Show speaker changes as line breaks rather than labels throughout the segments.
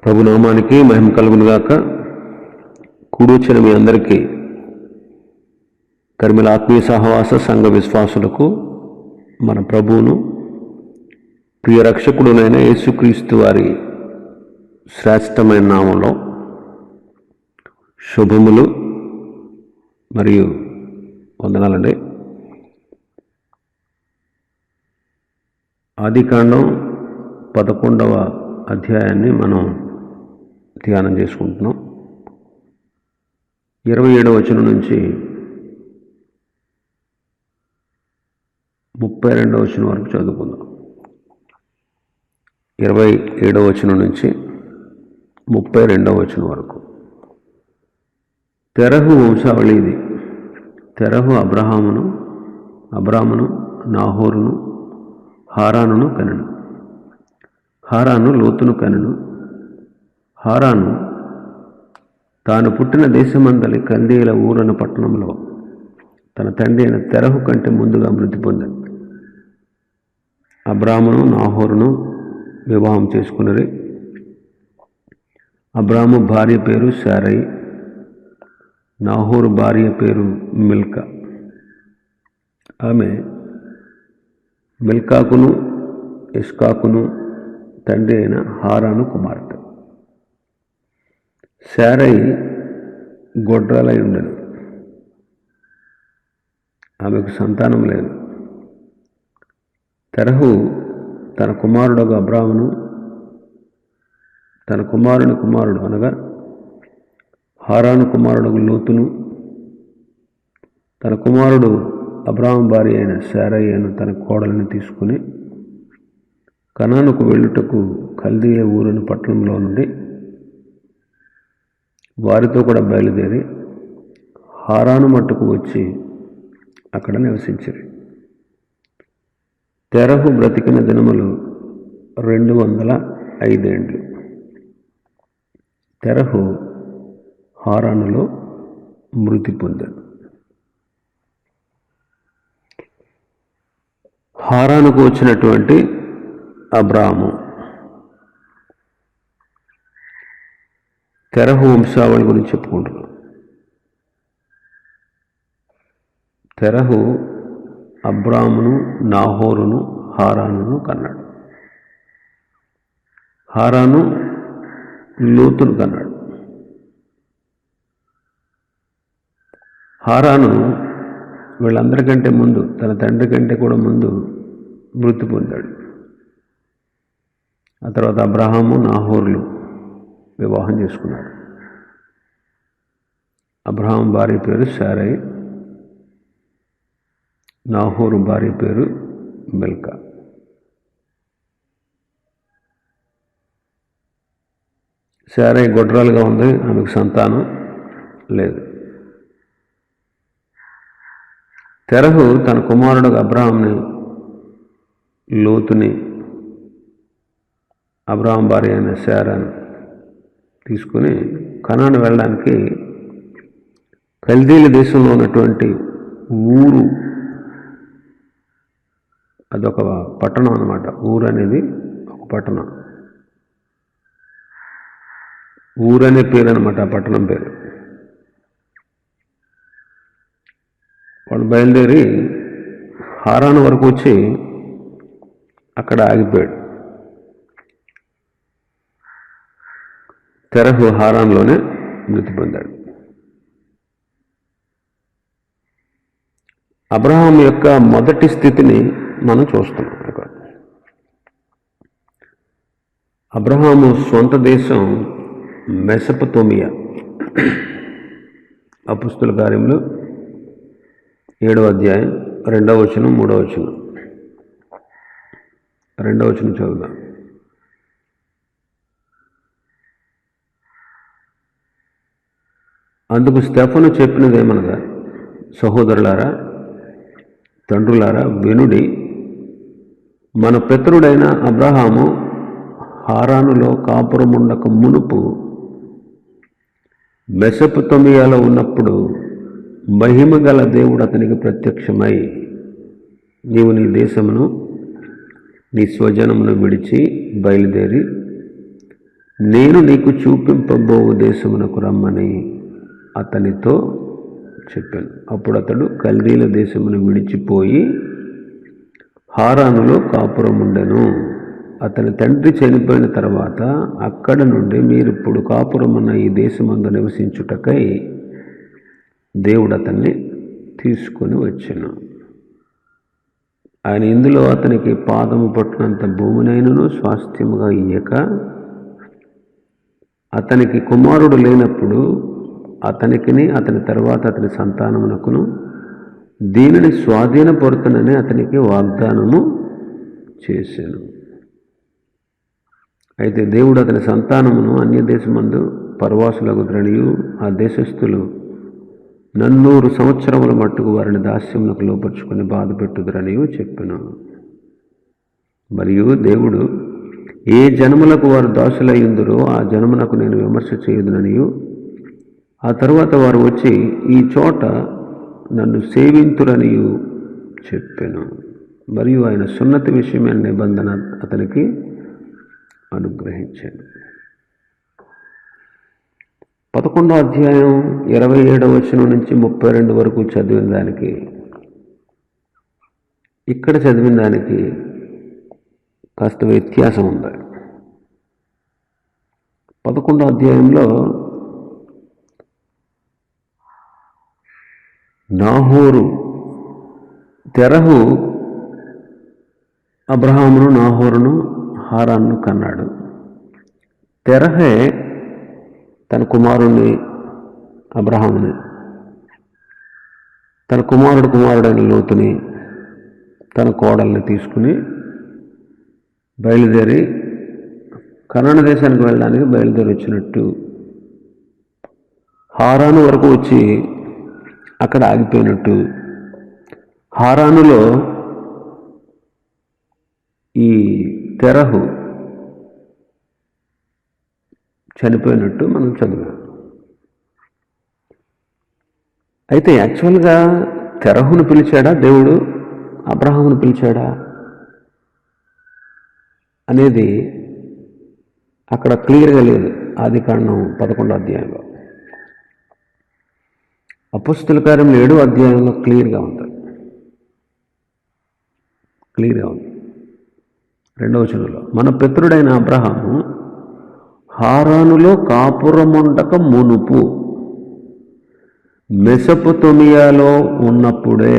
ప్రభునామానికి మహిమ కలుగునుగాక. కూడొచ్చిన మీ అందరికీ కర్మిల ఆత్మీయ సహవాస సంఘ విశ్వాసులకు మన ప్రభువును ప్రియ రక్షకుడునైన యేసుక్రీస్తు వారి శ్రేష్టమైన నామంలో శుభములు మరియు వందనాలండి. ఆదికాండం 11వ అధ్యాయాన్ని మనం ధ్యానం చేసుకుంటున్నాం. 27వ వచనం నుంచి 32వ వచనం వరకు చదువుకుందాం. 27వ వచనం నుంచి 32వ వచనం వరకు. తెరహు వంశావళి ఇది. తెరహు అబ్రామును నాహోరును హారానును కనెను. హారాను లోతును కనెను. హారాను తాను పుట్టిన దేశమందలి కల్దీయుల ఊరన పట్టణంలో తన తండ్రి అయిన తెరహు కంటే ముందుగా మృతి పొందాడు. అబ్రామును నాహోరును వివాహం చేసుకున్నది. అబ్రాము భార్య పేరు శారయి, నాహోరు భార్య పేరు మిల్కా. ఆమె మిల్కాకును ఇస్కాకును తండ్రి అయిన హారాను కుమార్తె. శారయి గొడ్రాలై ఉండెను. ఆమెకు సంతానం లేదు. తెరహు తన కుమారుడు అబ్రామును, తన కుమారుని కుమారుడు అనగా హారాను కుమారుడు లోతును, తన కుమారుడు అబ్రాము భార్య అయిన శారయి అను తన కోడలిని తీసుకుని కనానుకు వెళ్ళుటకు కల్దీయ ఊరుని పట్టణంలో నుండి వారితో కూడా బయలుదేరి హారాను మట్టుకు వచ్చి అక్కడ నివసించారు. తెరహు బ్రతికిన దినములు 205 ఏండ్లు. తెరహు హారానులో మృతి పొందాడు. హారానుకు వచ్చినటువంటి అబ్రాము తెరహు వంశావళి గురించి చెప్పుకుంటున్నాం. తెరహు అబ్రామును నాహోరును హారానును కన్నాడు. హారాను లోతును కన్నాడు. హారాను వీళ్ళందరికంటే ముందు, తన తండ్రి కంటే కూడా ముందు మృతి పొందాడు. ఆ తర్వాత అబ్రహాము నాహోరులు వివాహం చేసుకున్నాడు. అబ్రహాం భార్య పేరు శారయి, నాహోరు భార్య పేరు మిల్కా. శారయి గొడ్రాలుగా ఉంది, ఆమెకు సంతానం లేదు. తెరహు తన కుమారుడు అబ్రహాంని, లోతుని, అబ్రహాం భార్య అయిన శారాను తీసుకుని కనాను వెళ్ళడానికి కల్దీల దేశంలో ఉన్నటువంటి ఊరు, అదొక పట్టణం అన్నమాట. ఊరు అనేది ఒక పట్టణం. ఊరు అనే పేరు అనమాట ఆ పట్టణం పేరు. వాడు బయలుదేరి హారాను వరకు వచ్చి అక్కడ ఆగిపోయాడు. తెరహు హారాన్లోనే మృతి పొందాడు. అబ్రహాం యొక్క మొదటి స్థితిని మనం చూస్తున్నాం. ఇక్కడ అబ్రహాము సొంత దేశం మెసొపొతేమియా. అపోస్తలుల కార్యములు 7వ అధ్యాయం 2వ వచనం 3వ వచనం. 2వ వచనం చదువుదాం. అందుకు స్తెఫను చెప్పినదేమనగా, సహోదరులారా, తండ్రులారా, వినుడి. మన పితరుడైన అబ్రహాము హారానులో కాపురముండక మునుపు మెసొపొతేమియాలో ఉన్నప్పుడు మహిమ గల దేవుడు అతనికి ప్రత్యక్షమై, నీవు నీ దేశమును నీ స్వజనమును విడిచి బయలుదేరి నేను నీకు చూపింపబోవు దేశమునకు రమ్మని అతనితో చెప్పాను. అప్పుడు అతడు కల్దీల దేశమును విడిచిపోయి హారానులో కాపురముండెను. అతని తండ్రి చనిపోయిన తర్వాత అక్కడ నుండి మీరిప్పుడు కాపురమున్న ఈ దేశమందు నివసించుటకై దేవుడు అతన్ని తీసుకొని వచ్చెను. ఆయన ఇందులో అతనికి పాదము పట్టినంత భూమినైనను స్వాస్థ్యముగా ఇయ్యక, అతనికి కుమారుడు లేనప్పుడు అతనికిని అతని తర్వాత అతని సంతానమునకును దీనిని స్వాధీనపరుతునని అతనికి వాగ్దానము చేశాను. అయితే దేవుడు అతని సంతానమును అన్యదేశమందు పరవాసులకు ద్రనియు ఆ దేశస్థులు 400 సంవత్సరముల మట్టుకు వారిని దాస్యమునకు లోపరుచుకొని బాధ పెట్టుదురనియు చెప్పెను. మరియు దేవుడు ఏ జనములకు వారు దాసులయ్యుందురో ఆ జనమునకు నేను విమర్శ చేయుదుననియు, ఆ తరువాత వారు వచ్చి ఈ చోట నన్ను సేవింతురనియు చెప్పెను. మరియు ఆయన సున్నతి విషయమైన నిబంధన అతనికి అనుగ్రహించాను. 11వ అధ్యాయం 27వ వచనం నుంచి 32 వరకు చదివిన దానికి, ఇక్కడ చదివిన దానికి కాస్త వ్యత్యాసం ఉంది. 11వ అధ్యాయంలో నాహోరు తెరహు అబ్రహామును, నాహోరును, హారాన్ను కన్నాడు. తెరహే తన కుమారుణ్ణి అబ్రహాముని, తన కుమారుడైన లోతుని, తన కోడల్ని తీసుకుని బయలుదేరి కనాను దేశానికి వెళ్ళడానికి బయలుదేరి వచ్చినట్టు హారాను వరకు వచ్చి అక్కడ ఆగిపోయినట్టు, హారానులో ఈ తెరహు చనిపోయినట్టు మనం చదివాం. అయితే యాక్చువల్గా తెరహును పిలిచాడా దేవుడు, అబ్రహామును పిలిచాడా అనేది అక్కడ క్లియర్గా లేదు. ఆదికాండం 11వ అధ్యాయంలో, అపోస్తలుల కార్యం 7వ అధ్యాయంలో క్లియర్గా ఉంది. 2వ వచనంలో, మన పితరుడైన అబ్రహాము హారానులో కాపురముండక మునుపు మెసొపొతేమియాలో ఉన్నప్పుడే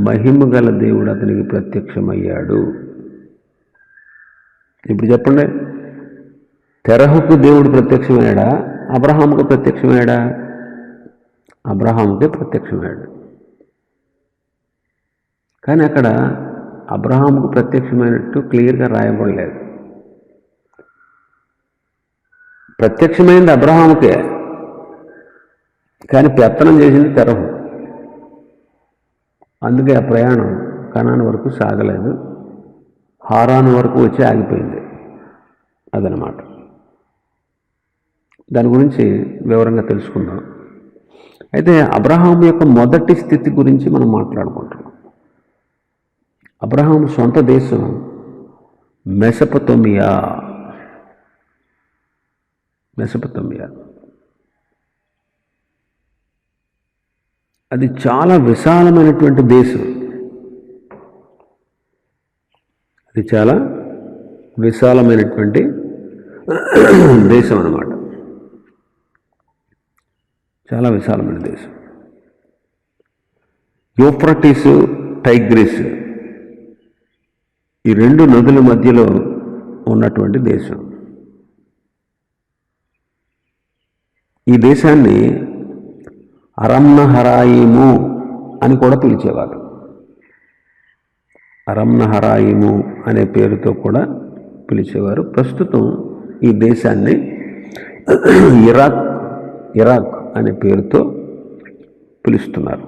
మహిమ గల దేవుడు అతనికి ప్రత్యక్షమయ్యాడు. ఇప్పుడు చెప్పండి, తెరహుకు దేవుడు ప్రత్యక్షమయ్యాడా, అబ్రహాముకు ప్రత్యక్షమయ్యాడా? అబ్రహాముకే ప్రత్యక్షమయ్యాడు. కానీ అక్కడ అబ్రహాముకు ప్రత్యక్షమైనట్టు క్లియర్గా రాయబడలేదు. ప్రత్యక్షమైంది అబ్రహాముకే, కానీ పెత్తనం చేసింది తెరహు. అందుకే ఆ ప్రయాణం కనాను వరకు సాగలేదు, హారాను వరకు వచ్చి ఆగిపోయింది. అదనమాట. దాని గురించి వివరంగా తెలుసుకుందాం. అయితే అబ్రహాము యొక్క మొదటి స్థితి గురించి మనం మాట్లాడుకుంటున్నాం. అబ్రహాము సొంత దేశం మెసొపొతేమియా. అది చాలా విశాలమైనటువంటి దేశం. దేశం అన్నమాట. చాలా విశాలమైన దేశం. యూఫ్రటీసు, టైగ్రిస్ ఈ 2 నదుల మధ్యలో ఉన్నటువంటి దేశం. ఈ దేశాన్ని అరమ్నహరాయిము అని కూడా పిలిచేవారు. అరమ్నహరాయిము అనే పేరుతో కూడా పిలిచేవారు. ప్రస్తుతం ఈ దేశాన్ని ఇరాక్ అనే పేరుతో పిలుస్తున్నారు.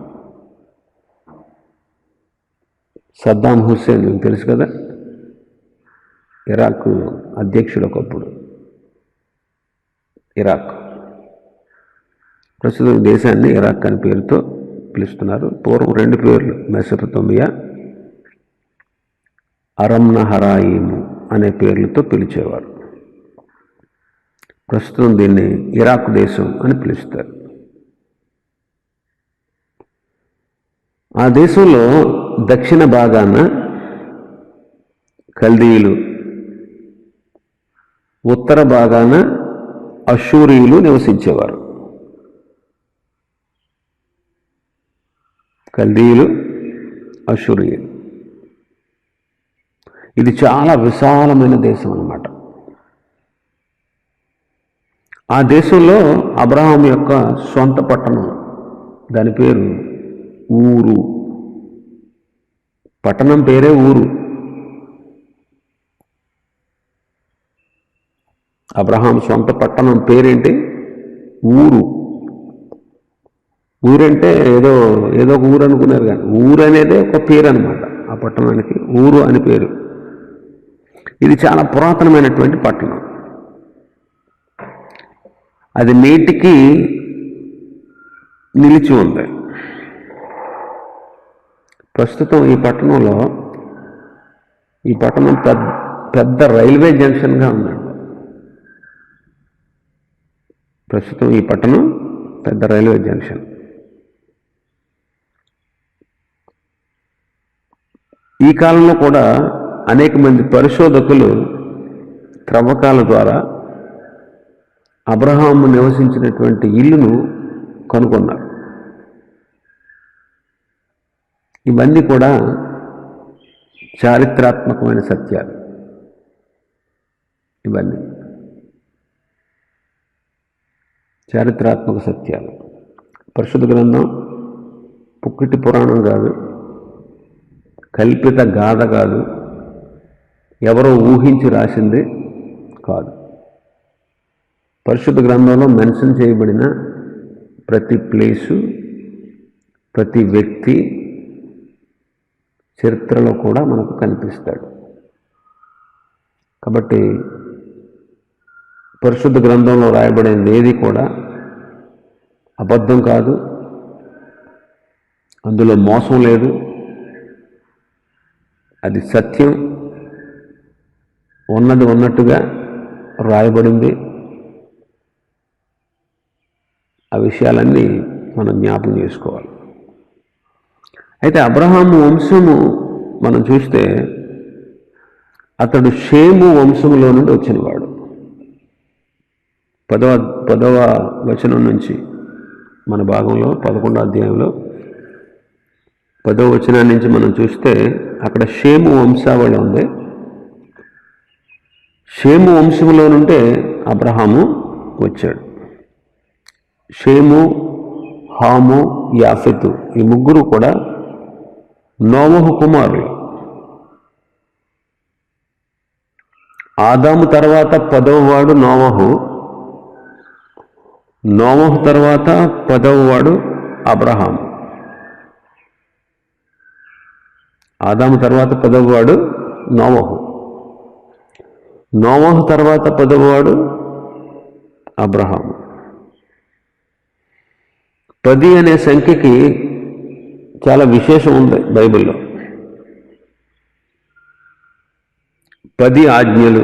సద్దాం హుస్సేన్ తెలుసు కదా, ఇరాక్ అధ్యక్షుడు ఒకప్పుడు. ఇరాక్ ప్రస్తుతం దేశాన్ని ఇరాక్ అనే పేరుతో పిలుస్తున్నారు. పూర్వం 2 పేర్లు, మెసొపొతేమియా, అరమ్నహరాయిము అనే పేర్లతో పిలిచేవారు. ప్రస్తుతం దీన్ని ఇరాక్ దేశం అని పిలుస్తారు. ఆ దేశంలో దక్షిణ భాగాన కల్దీయులు, ఉత్తర భాగాన అషూరీయులు నివసించేవారు. కల్దీయులు, అషూరీయులు. ఇది చాలా విశాలమైన దేశం అన్నమాట. ఆ దేశంలో అబ్రహాం యొక్క సొంత పట్టణం, దాని పేరు ఊరు. పట్టణం పేరే ఊరు. అబ్రహాం సొంత పట్టణం పేరేంటి? ఊరు. ఊరంటే ఏదో ఒక ఊరు అనుకున్నారు, కానీ ఊరు అనేదే ఒక పేరు అనమాట. ఆ పట్టణానికి ఊరు అని పేరు. ఇది చాలా పురాతనమైనటువంటి పట్టణం. అది నేటికి నిలిచి ఉంది. ప్రస్తుతం ఈ పట్టణం పెద్ద రైల్వే జంక్షన్గా ఉందండి. ప్రస్తుతం ఈ పట్టణం పెద్ద రైల్వే జంక్షన్. ఈ కాలంలో కూడా అనేక మంది పరిశోధకులు త్రవ్వకాల ద్వారా అబ్రహాము నివసించినటువంటి ఇల్లును కనుగొన్నారు. ఇవన్నీ కూడా చారిత్రాత్మకమైన సత్యాలు. ఇవన్నీ చారిత్రాత్మక సత్యాలు. పరిశుద్ధ గ్రంథం పుక్కిటి పురాణం కాదు, కల్పిత గాథ కాదు, ఎవరో ఊహించి రాసింది కాదు. పరిశుద్ధ గ్రంథంలో మెన్షన్ చేయబడిన ప్రతి ప్లేసు, ప్రతి వ్యక్తి చరిత్రలో కూడా మనకు కనిపిస్తాడు. కాబట్టి పరిశుద్ధ గ్రంథంలో రాయబడినది ఏది కూడా అబద్ధం కాదు, అందులో మోసం లేదు. అది సత్యం, ఉన్నది ఉన్నట్టుగా రాయబడింది. ఆ విషయాలన్నీ మనం జ్ఞాపకం చేసుకోవాలి. అయితే అబ్రహాము వంశము మనం చూస్తే అతడు షేము వంశంలో నుండి వచ్చినవాడు. 10వ వచనం నుంచి మన భాగంలో 11వ అధ్యాయంలో 10వ వచనం నుంచి మనం చూస్తే అక్కడ షేము వంశావళి ఉంది. షేము వంశంలో నుండే అబ్రహాము వచ్చాడు. షేము, హాము, యాఫెతు ఈ ముగ్గురు కూడా నోవహు కుమారులు. ఆదాము తర్వాత 10వ వాడు నోవహు. నోవహు తర్వాత 10వ వాడు అబ్రహాము. ఆదాము తర్వాత 10వ వాడు నోవహు. నోవహు తర్వాత 10వ వాడు అబ్రహాము. 10 అనే సంఖ్యకి చాలా విశేషం ఉంది బైబిల్లో. 10 ఆజ్ఞలు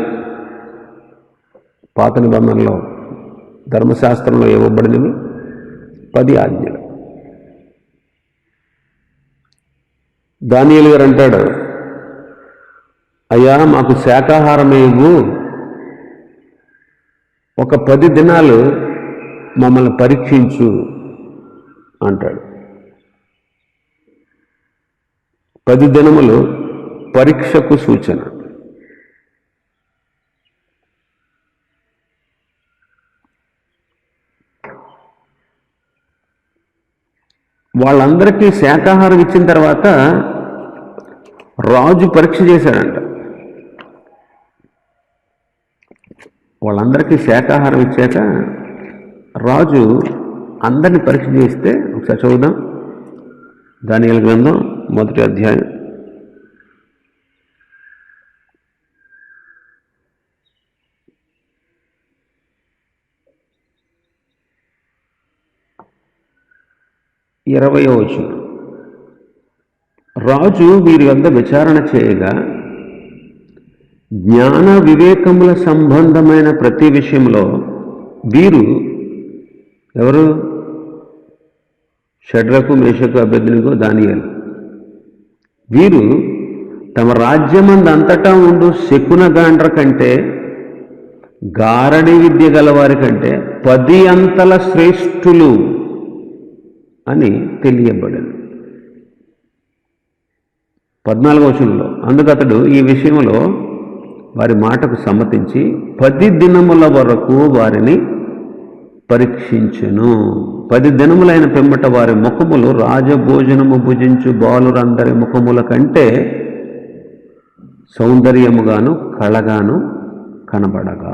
పాత నిబంధనలో ధర్మశాస్త్రంలో ఇవ్వబడినవి 10 ఆజ్ఞలు. దానియేలు గారు అంటాడు, అయ్యా మాకు శాకాహారమే ఇవ్వు, ఒక 10 దినాలు మమ్మల్ని పరీక్షించు అంటాడు. 10 దినములు పరీక్షకు సూచన. వాళ్ళందరికీ శాకాహారం ఇచ్చిన తర్వాత రాజు పరీక్ష చేశాడంట. వాళ్ళందరికీ శాకాహారం ఇచ్చాక రాజు అందరిని పరీక్ష చేస్తే ఒకసారి చదువుదాం. దానియేలు గ్రంథం 1వ అధ్యాయం 20వ వచనం. రాజు వీరి వద్ద విచారణ చేయగా జ్ఞాన వివేకముల సంబంధమైన ప్రతి విషయంలో వీరు ఎవరు? షడ్రకు, మేషకు, అబేద్నెగో, దానియేలు. వీరు తమ రాజ్యమందంతటా ఉండు శకునగాండ్ర కంటే, గారడి విద్య గలవారి కంటే 10 అంతల శ్రేష్ఠులు అని తెలియబడను. 14వ వచనంలో, అందుకు అతడు ఈ విషయంలో వారి మాటకు సమ్మతించి 10 దినముల వరకు వారిని పరీక్షించును. 10 దినములైన పిమ్మట వారి ముఖములు రాజభోజనము భుజించు బాలురందరి ముఖముల కంటే సౌందర్యముగాను కళగాను కనబడగా.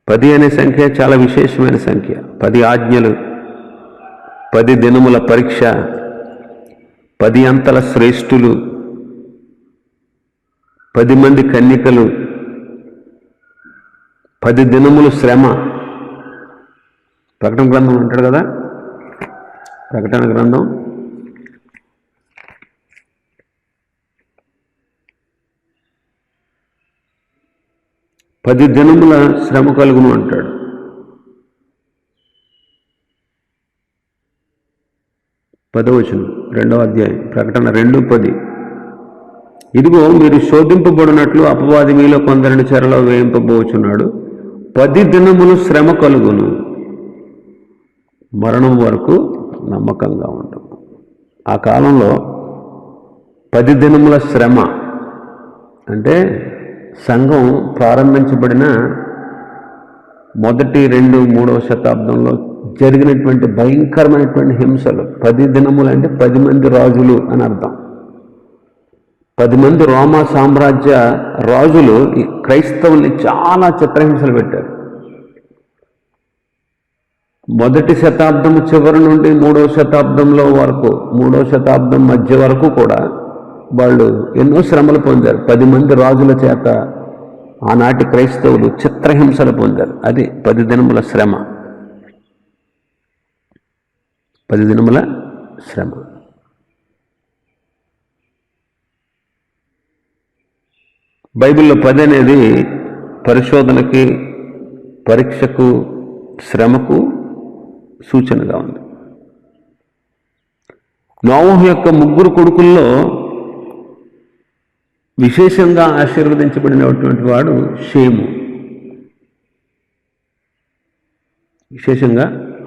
10 అనే సంఖ్య చాలా విశేషమైన సంఖ్య. 10 ఆజ్ఞలు, 10 దినముల పరీక్ష, 10 అంతల శ్రేష్ఠులు, 10 మంది కన్యకలు, 10 దినములు శ్రమ. ప్రకటన గ్రంథం అంటాడు కదా, ప్రకటన గ్రంథం 10 దినముల శ్రమ కలుగును అంటాడు. 10వ వచనం 2వ అధ్యాయం ప్రకటన 2:10. ఇదిగో మీరు శోధింపబడినట్లు అపవాది మీలో కొందరిని చెరలో వేయింపబోచున్నాడు. 10 దినములు శ్రమ కలుగును. మరణం వరకు నమ్మకంగా ఉండము. ఆ కాలంలో 10 దినముల శ్రమ అంటే సంఘం ప్రారంభించబడిన మొదటి 2, 3వ శతాబ్దంలో జరిగినటువంటి భయంకరమైనటువంటి హింసలు. 10 దినములు అంటే 10 మంది రాజులు అని అర్థం. 10 మంది రోమా సామ్రాజ్య రాజులు ఈ క్రైస్తవుల్ని చాలా చిత్రహింసలు పెట్టారు. మొదటి శతాబ్దం చివరి నుండి 3వ శతాబ్దంలో వరకు, 3వ శతాబ్దం మధ్య వరకు కూడా వాళ్ళు ఎన్నో శ్రమలు పొందారు. 10 మంది రాజుల చేత ఆనాటి క్రైస్తవులు చిత్రహింసలు పొందారు. అది 10 దినముల శ్రమ. 10 దినముల శ్రమ. బైబిల్లో 10 అనేది పరిశోధనకి, పరీక్షకు, శ్రమకు సూచనగా ఉంది. నోవహు యొక్క 3 కొడుకుల్లో విశేషంగా ఆశీర్వదించబడినటువంటి వాడు షేము. విశేషంగా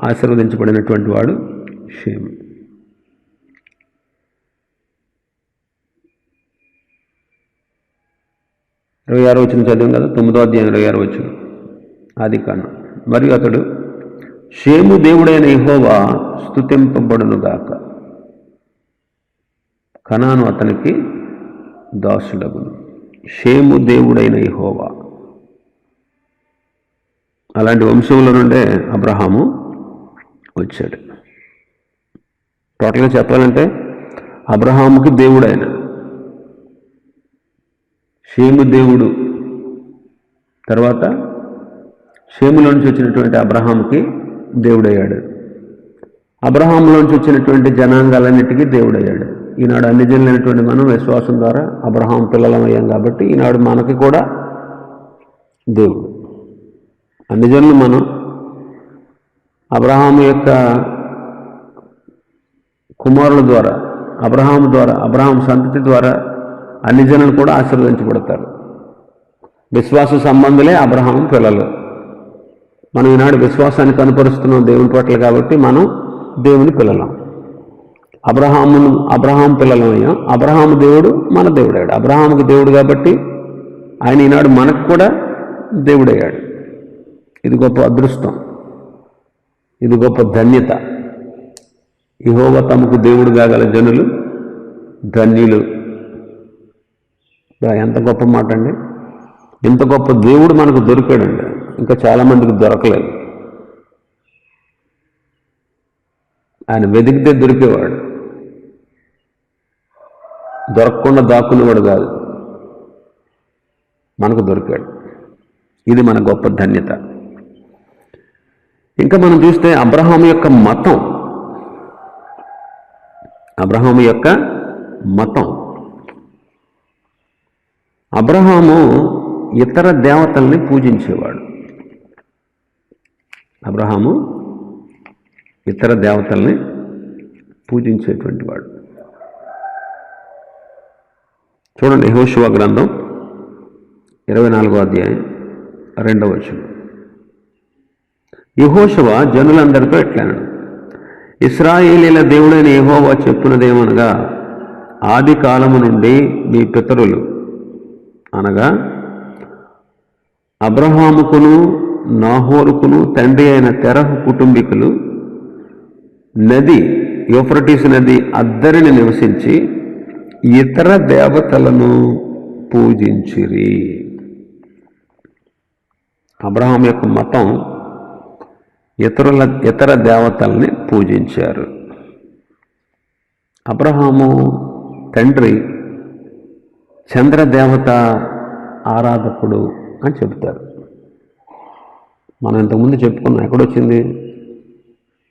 ఆశీర్వదించబడినటువంటి వాడు షేము. ఇరవై 26వ వచనం చదివాం కదా, 9వ అధ్యాయం 26వ వచనం ఆదికాండం. మరియు అతడు షేము దేవుడైన యెహోవా స్తుతింపబడునుగాక, కనాను అతనికి దాసుడగును. షేము దేవుడైన యెహోవా. అలాంటి వంశంలో నుండే అబ్రహాము వచ్చాడు. టోటల్గా చెప్పాలంటే అబ్రహాముకి దేవుడైన, షేము దేవుడు, తర్వాత షేములోంచి వచ్చినటువంటి అబ్రహాముకి దేవుడయ్యాడు. అబ్రహాములోంచి వచ్చినటువంటి జనాంగాలన్నిటికీ దేవుడయ్యాడు. ఈనాడు అన్ని జనులైనటువంటి మనం విశ్వాసం ద్వారా అబ్రహాం పిల్లలమయ్యాం కాబట్టి ఈనాడు మనకి కూడా దేవుడు. అన్ని జనులు మనం అబ్రహాము యొక్క కుమారుల ద్వారా, అబ్రహాం సంతతి ద్వారా అన్ని జనులు కూడా ఆశీర్వదించబడతారు. విశ్వాస సంబంధులే అబ్రహాం పిల్లలు. మనం ఈనాడు విశ్వాసాన్ని కనపరుస్తున్నాం దేవుని పట్ల కాబట్టి మనం దేవుని పిల్లలం. అబ్రహాం పిల్లలమయ్యాం. అబ్రహాము దేవుడు మన దేవుడయ్యాడు. అబ్రహాముకి దేవుడు కాబట్టి ఆయన ఈనాడు మనకు కూడా దేవుడయ్యాడు. ఇది గొప్ప అదృష్టం, ఇది గొప్ప ధన్యత. యెహోవా తమకు దేవుడుగా గల జనులు ధన్యులు. ఎంత గొప్ప మాట అండి! ఇంత గొప్ప దేవుడు మనకు దొరికాడండి. ఇంకా చాలామందికి దొరకలేదు. ఆయన వెతికితే దొరికేవాడు, దొరకకుండా దాక్కునేవాడు కాదు. మనకు దొరికాడు. ఇది మన గొప్ప ధన్యత. ఇంకా మనం చూస్తే అబ్రహాము యొక్క మతం, అబ్రహాము ఇతర దేవతల్ని పూజించేవాడు. అబ్రహాము ఇతర దేవతల్ని పూజించేటువంటి వాడు. చూడండి, యెహోషువ గ్రంథం 24వ అధ్యాయం 2వ వచనం. యెహోషువ జనులందరితో ఇట్లనెను, ఇశ్రాయేలీల దేవుడైన యెహోవా చెప్పునదేమనగా, ఆది కాలము నుండి మీ పితరులు అనగా అబ్రహాముకును నాహోరుకును తండ్రి అయిన తెరహు కుటుంబీకులు నది యూఫ్రటీసు నది అద్దరిని నివసించి ఇతర దేవతలను పూజించిరి. అబ్రహాం యొక్క మతం ఇతర దేవతల్ని పూజించారు. అబ్రహాము తండ్రి చంద్రదేవత ఆరాధకుడు అని చెబుతారు. మనం ఇంతకుముందు చెప్పుకున్నాం, ఎక్కడొచ్చింది?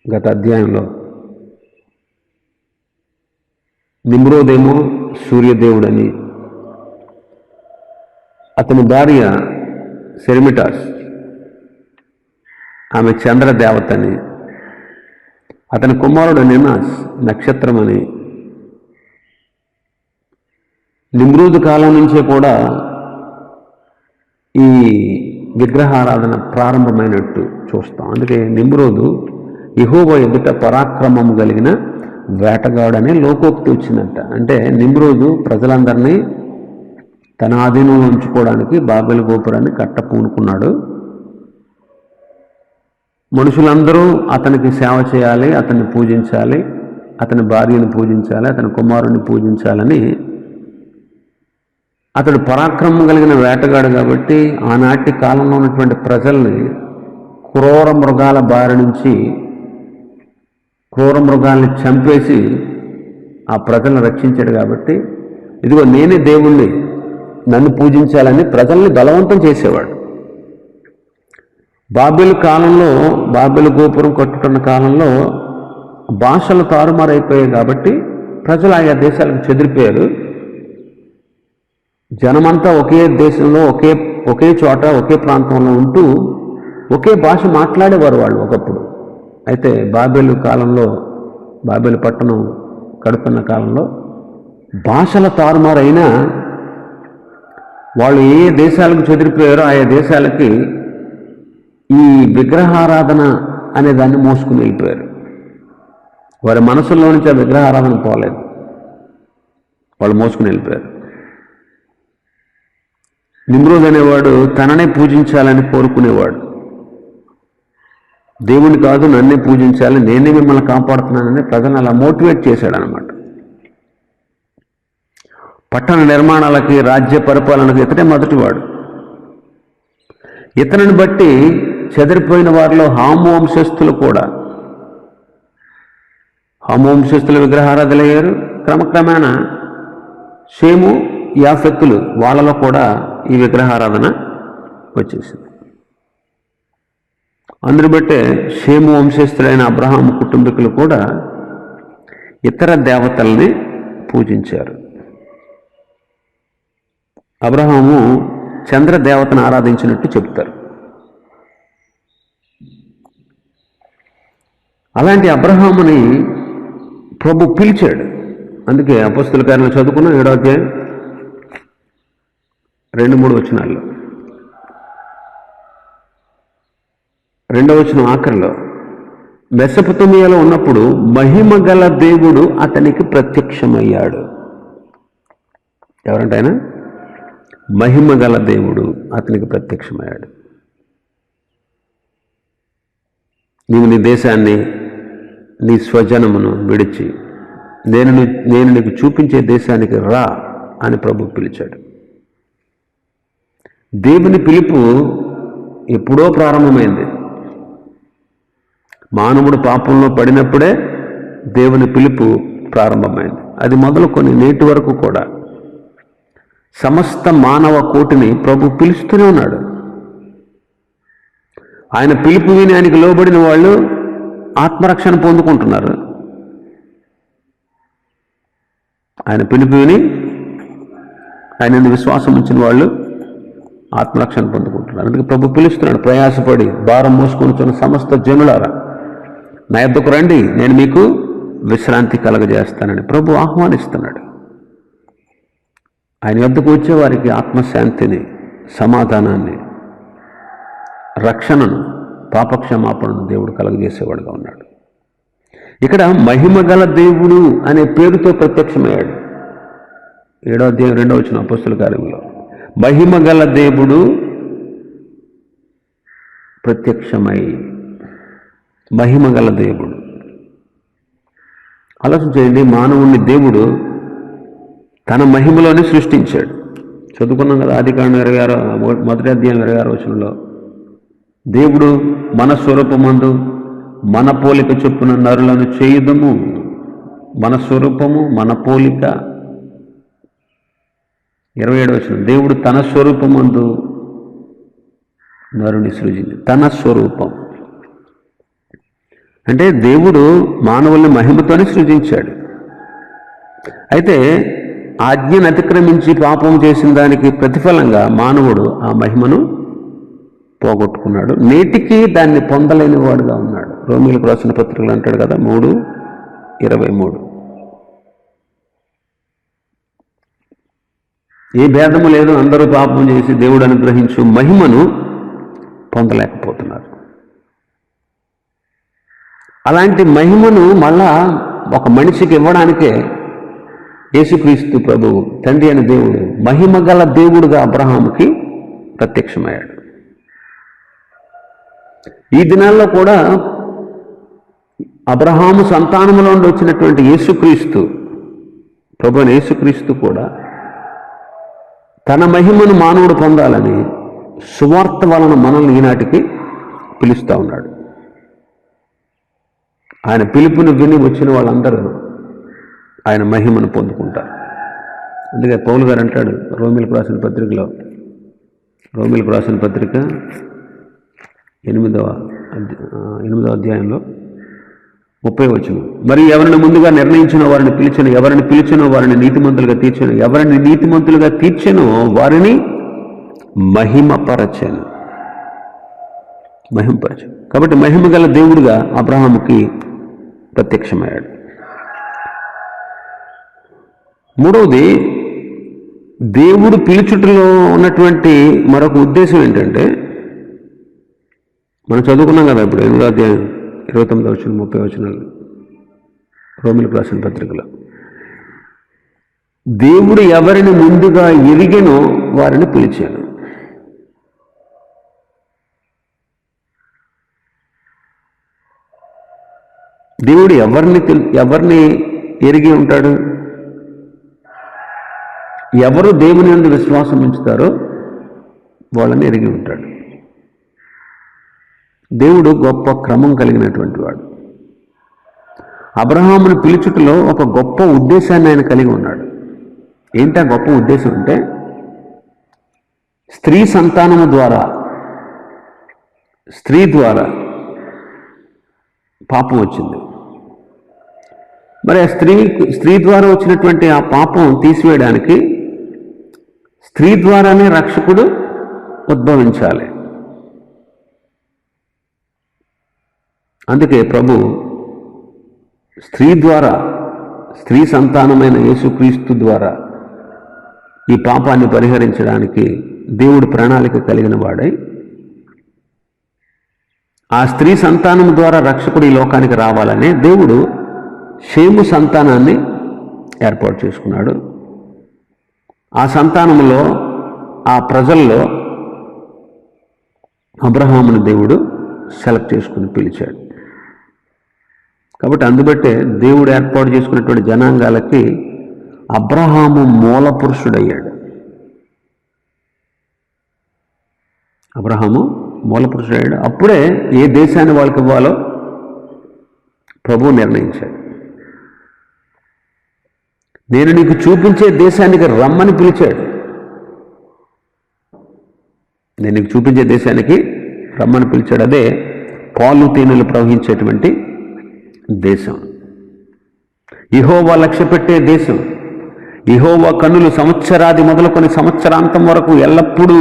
గత అధ్యాయంలో. నిమ్రోదేమో సూర్యదేవుడని, అతని భార్య సెర్మిటాస్ ఆమె చంద్రదేవతని, అతని కుమారుడు నినాస్ నక్షత్రమని. నిమ్రోదు కాలం నుంచే కూడా ఈ విగ్రహారాధన ప్రారంభమైనట్టు చూస్తాం. అందుకే నిమ్రోదు యెహోవా ఎదుట పరాక్రమము కలిగిన వేటగాడనే లోకోక్తి వచ్చిందంట. అంటే నిమ్రోదు ప్రజలందరినీ తన ఆధీనంలో ఉంచుకోవడానికి బాబెలు గోపురాన్ని పూనుకున్నాడు. మనుషులందరూ అతనికి సేవ చేయాలి, అతన్ని పూజించాలి, అతని భార్యను పూజించాలి, అతని కుమారుని పూజించాలని. అతడు పరాక్రమం కలిగిన వేటగాడు కాబట్టి ఆనాటి కాలంలో ఉన్నటువంటి ప్రజల్ని క్రూర మృగాల బారి నుంచి, క్రూర మృగాల్ని చంపేసి ఆ ప్రజలను రక్షించాడు. కాబట్టి ఇదిగో నేనే దేవుణ్ణి, నన్ను పూజించాలని ప్రజల్ని బలవంతం చేసేవాడు. బాబెలు కాలంలో, బాబెలు గోపురం కట్టుతున్న కాలంలో భాషలు తారుమారైపోయాయి కాబట్టి ప్రజలు ఆయా దేశాలకు చెదిరిపోయారు. జనమంతా ఒకే దేశంలో, ఒకే చోట, ఒకే ప్రాంతంలో ఉంటూ ఒకే భాష మాట్లాడేవారు వాళ్ళు ఒకప్పుడు. అయితే బాబెలు కాలంలో, బాబెలు పట్టణం కడుతున్న కాలంలో భాషల తారుమారైనా వాళ్ళు ఏ దేశాలకు చెదిరిపోయారో ఆయా దేశాలకి ఈ విగ్రహారాధన అనే దాన్ని మోసుకుని వెళ్ళిపోయారు. వారి మనసుల్లో నుంచి ఆ విగ్రహారాధన పోలేదు, వాళ్ళు మోసుకుని వెళ్ళిపోయారు. నిమ్రోద్ అనేవాడు తననే పూజించాలని కోరుకునేవాడు. దేవుని కాదు, నన్నే పూజించాలి, నేనే మిమ్మల్ని కాపాడుతున్నానని ప్రజలను అలా మోటివేట్ చేశాడు అనమాట. పట్టణ నిర్మాణాలకి, రాజ్య పరిపాలనకి ఇతడే మొదటివాడు. ఇతనిని బట్టి చెదిరిపోయిన వారిలో హాము వంశస్థులు కూడా, హాము వంశస్థులు విగ్రహారాధులయ్యారు. క్రమక్రమేణా షేము, యాఫెత్తులు, వాళ్ళలో కూడా ఈ విగ్రహారాధన వచ్చేసింది. అందుని బట్టే షేము వంశస్థులైన అబ్రహాము కుటుంబీకులు కూడా ఇతర దేవతల్ని పూజించారు. అబ్రహాము చంద్రదేవతను ఆరాధించినట్టు చెప్తారు. అలాంటి అబ్రహాముని ప్రభు పిలిచాడు. అందుకే అపొస్తలుల కార్యాలు చదువుకున్న 7వ అధ్యాయం 2-3 వచనాల్లో, 2వ వచనం ఆఖరిలో, మెసొపొతేమియాలో ఉన్నప్పుడు మహిమ గల దేవుడు అతనికి ప్రత్యక్షమయ్యాడు. ఎవరంటే ఆయన మహిమ గల దేవుడు అతనికి ప్రత్యక్షమయ్యాడు. నీవు నీ దేశాన్ని, నీ స్వజనమును విడిచి నేను నీకు చూపించే దేశానికి రా అని ప్రభు పిలిచాడు. దేవుని పిలుపు ఎప్పుడో ప్రారంభమైంది. మానవుడు పాపంలో పడినప్పుడే దేవుని పిలుపు ప్రారంభమైంది. అది మొదలుకొని నేటి వరకు కూడా సమస్త మానవ కోటిని ప్రభు పిలుస్తూనే ఉన్నాడు. ఆయన పిలుపు విని ఆయనకి లోబడిన వాళ్ళు ఆత్మరక్షణ పొందుకుంటున్నారు. ఆయన పిలుపు విని ఆయన విశ్వాసం ఉంచిన వాళ్ళు ఆత్మరక్షణ పొందుకుంటున్నారు. అందుకే ప్రభు పిలుస్తున్నాడు, ప్రయాసపడి భారం మోసుకొనిచున్న సమస్త జనులారా నా యొద్దకు రండి, నేను మీకు విశ్రాంతి కలగజేస్తానని ప్రభు ఆహ్వానిస్తున్నాడు. ఆయన యొద్దకు వచ్చే వారికి ఆత్మశాంతిని, సమాధానాన్ని, రక్షణను, పాపక్షమాపణను దేవుడు కలగజేసేవాడుగా ఉన్నాడు. ఇక్కడ మహిమగల దేవుడు అనే పేరుతో ప్రత్యక్షమయ్యాడు. 7వ అధ్యాయం 2వ వచనం అపొస్తలుల కార్యములో మహిమగల దేవుడు ప్రత్యక్షమై, మహిమగల దేవుడు. ఆలోచన చేయండి, మానవుణ్ణి దేవుడు తన మహిమలోనే సృష్టించాడు. చదువుకున్నాం కదా, ఆదికాండం 1వ అధ్యాయం 26వ వచనంలో దేవుడు మన స్వరూపమందు మన పోలిక చొప్పున నరులను చేయుదము. మన స్వరూపము, మన పోలిక. 27వ వచనం దేవుడు తన స్వరూపమందు నరుని సృజించి, తన స్వరూపం అంటే దేవుడు మానవుల్ని మహిమతోనే సృజించాడు. అయితే ఆజ్ఞను అతిక్రమించి పాపం చేసిన దానికి ప్రతిఫలంగా మానవుడు ఆ మహిమను పోగొట్టుకున్నాడు. నేటికి దాన్ని పొందలేని వాడుగా ఉన్నాడు. రోమీయులకు రాసిన పత్రికలు అంటాడు కదా, 3:23 ఏ భేదము లేదు, అందరూ పాపం చేసి దేవుడు అనుగ్రహించు మహిమను పొందలేకపోతున్నారు. అలాంటి మహిమను మళ్ళా ఒక మనిషికి ఇవ్వడానికే యేసుక్రీస్తు ప్రభువు, తండ్రి అయిన దేవుడు, మహిమగల దేవుడుగా అబ్రహాముకి ప్రత్యక్షమయ్యాడు. ఈ దినాల్లో కూడా అబ్రహాము సంతానములో నుండి వచ్చినటువంటి యేసుక్రీస్తు, ప్రభువైన యేసుక్రీస్తు కూడా తన మహిమను మానవుడు పొందాలని సువార్త వలన మనల్ని ఈనాటికి పిలుస్తూ ఉన్నాడు. ఆయన పిలుపును విని వచ్చిన వాళ్ళందరూ ఆయన మహిమను పొందుకుంటారు. అందుకే పౌలు గారు అంటాడు రోమీయులకు రాసిన పత్రికలో, రోమీయులకు రాసిన పత్రిక 8వ అధ్యాయంలో 30వ వచనం, మరి ఎవరిని ముందుగా నిర్ణయించిన వారిని పిలిచిన, ఎవరిని పిలిచినో వారిని నీతిమంతులుగా తీర్చెను, ఎవరిని నీతిమంతులుగా తీర్చెనో వారిని మహిమపరచెను. కాబట్టి మహిమ గల దేవుడుగా అబ్రహాముకి ప్రత్యక్షమయ్యాడు. మూడవది, దేవుడు పిలుచుటలో ఉన్నటువంటి మరొక ఉద్దేశం ఏంటంటే, మనం చదువుకున్నాం కదా ఇప్పుడు 8వ అధ్యాయం 29వ వచనం 30వ వచనాలు రోమీయులకు రాసిన పత్రికలో, దేవుడు ఎవరిని ముందుగా ఎరిగెనో వారిని పిలిచాను. దేవుడు ఎవరిని ఎరిగి ఉంటాడు? ఎవరు దేవుని యందు విశ్వాసం ఉంచుతారో వాళ్ళని ఎరిగి ఉంటాడు. దేవుడు గొప్ప క్రమం కలిగినటువంటి వాడు. అబ్రహామును పిలుచుటలో ఒక గొప్ప ఉద్దేశాన్ని ఆయన కలిగి ఉన్నాడు. ఏంటా గొప్ప ఉద్దేశం అంటే, స్త్రీ సంతానము ద్వారా, స్త్రీ ద్వారా పాపం వచ్చింది. మరి ఆ స్త్రీ ద్వారా వచ్చినటువంటి ఆ పాపం తీసివేయడానికి స్త్రీ ద్వారానే రక్షకుడు ఉద్భవించాలి. అందుకే ప్రభు స్త్రీ సంతానమైన యేసుక్రీస్తు ద్వారా ఈ పాపాన్ని పరిహరించడానికి దేవుడు ప్రణాళిక కలిగిన వాడై, ఆ స్త్రీ సంతానం ద్వారా రక్షకుడు ఈ లోకానికి రావాలని దేవుడు షేము సంతానాన్ని ఏర్పాటు చేసుకున్నాడు. ఆ సంతానంలో, ఆ ప్రజల్లో అబ్రహామును దేవుడు సెలెక్ట్ చేసుకుని పిలిచాడు. కాబట్టి అందుబట్టే దేవుడు ఏర్పాటు చేసుకున్నటువంటి జనాంగాలకి అబ్రహాము మూల పురుషుడయ్యాడు. అబ్రహాము మూల పురుషుడయ్యాడు. అప్పుడే ఏ దేశాన్ని వాళ్ళకి ఇవ్వాలో ప్రభువు నిర్ణయించాడు. నేను నీకు చూపించే దేశానికి రమ్మని పిలిచాడు. నేను నీకు చూపించే దేశానికి రమ్మని పిలిచాడు. అదే పాలు తేనెలు ప్రవహించేటువంటి దేశం, యెహోవా లక్ష్య పెట్టే దేశం. యెహోవా కన్నులు సంవత్సరాది మొదలుకొని సంవత్సరాంతం వరకు ఎల్లప్పుడూ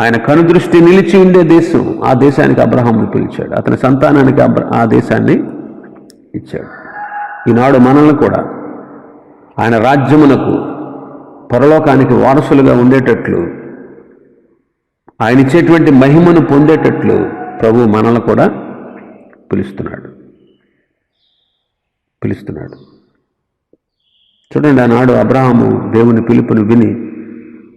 ఆయన కనుదృష్టి నిలిచి ఉండే దేశం, ఆ దేశానికి అబ్రహామును పిలిచాడు. అతని సంతానానికి ఆ దేశాన్ని ఇచ్చాడు. ఈనాడు మనల్ని కూడా ఆయన రాజ్యమునకు, పరలోకానికి వారసులుగా ఉండేటట్లు, ఆయన ఇచ్చేటువంటి మహిమను పొందేటట్లు ప్రభు మనల్ని కూడా పిలుస్తున్నాడు. చూడండి, ఆనాడు అబ్రహాము దేవుని పిలుపును విని